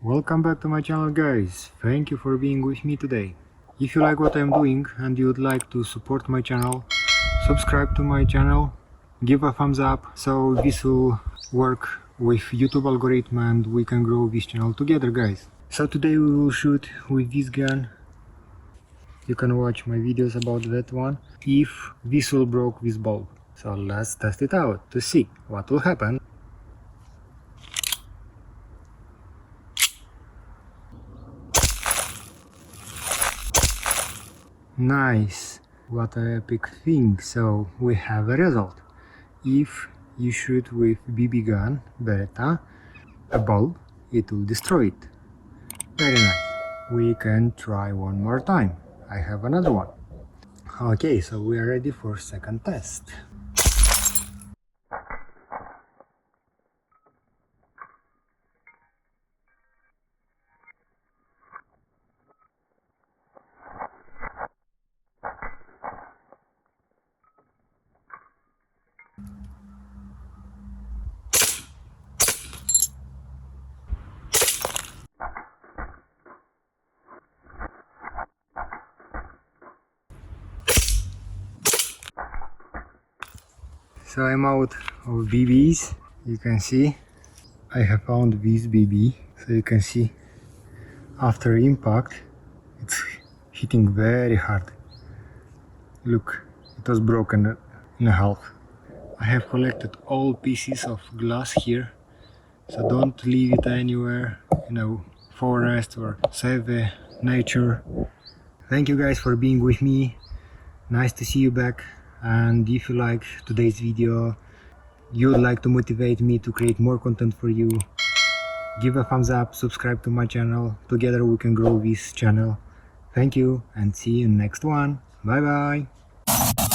Welcome back to my channel, guys. Thank you for being with me today. If you like what I'm doing and you would like to support my channel, subscribe to my channel, give a thumbs up, so this will work with YouTube algorithm and we can grow this channel together, guys. So today we will shoot with this gun. You can watch my videos about that one. If this will broke this bulb. So let's test it out to see what will happen. Nice, what a epic thing. So we have a result. If you shoot with BB gun, Beretta, a bulb, it will destroy it. Very nice. We can try one more time. I have another one. Okay, so we are ready for second test. So I'm out of BBs. You can see I have found this BB. So you can see after impact it's hitting very hard. Look, it was broken in half. I have collected all pieces of glass here, so don't leave it anywhere, forest, or save the nature. Thank you guys for being with me. Nice to see you back. And if you like today's video, you would like to motivate me to create more content for you, give a thumbs up, subscribe to my channel. Together we can grow this channel. Thank you and see you in next one. Bye bye.